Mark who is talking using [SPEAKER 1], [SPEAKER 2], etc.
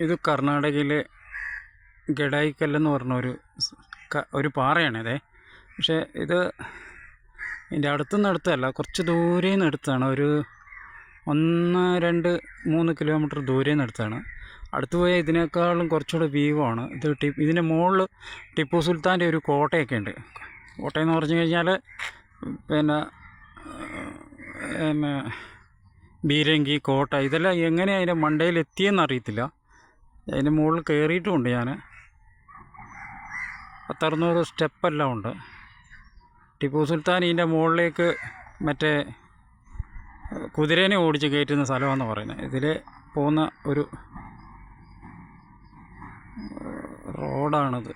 [SPEAKER 1] ഇത് കർണാടകയിലെ ഗഡായിക്കല്ലെന്ന് പറഞ്ഞ ഒരു പാറയാണിതേ. പക്ഷേ ഇത് ഇതിൻ്റെ അടുത്തുനിന്ന് അടുത്തല്ല, കുറച്ച് ദൂരെ നിന്ന് എടുത്താണ്. ഒരു 1, 2, 3 കിലോമീറ്റർ ദൂരെ നിന്ന് എടുത്താണ്. അടുത്ത് പോയാൽ ഇതിനേക്കാളും കുറച്ചുകൂടെ വ്യൂവാണ്. ഇതിൻ്റെ മുകളിൽ ടിപ്പു സുൽത്താൻ്റെ ഒരു കോട്ടയൊക്കെ ഉണ്ട്. കോട്ടയെന്ന് പറഞ്ഞു കഴിഞ്ഞാൽ പിന്നെ പിന്നെ ബീരങ്കി കോട്ട, ഇതെല്ലാം എങ്ങനെ അതിൻ്റെ മണ്ടയിൽ എത്തിയെന്ന് അറിയത്തില്ല. അതിൻ്റെ മുകളിൽ കയറിയിട്ടുമുണ്ട് ഞാൻ. 100-600 സ്റ്റെപ്പെല്ലാം ഉണ്ട്. ടിപ്പു സുൽത്താൻ ഇതിൻ്റെ മുകളിലേക്ക് മറ്റേ കുതിരേനെ ഓടിച്ച് കയറ്റുന്ന സ്ഥലമാണെന്ന് പറയുന്നത്. ഇതിൽ പോകുന്ന ഒരു റോഡാണിത്.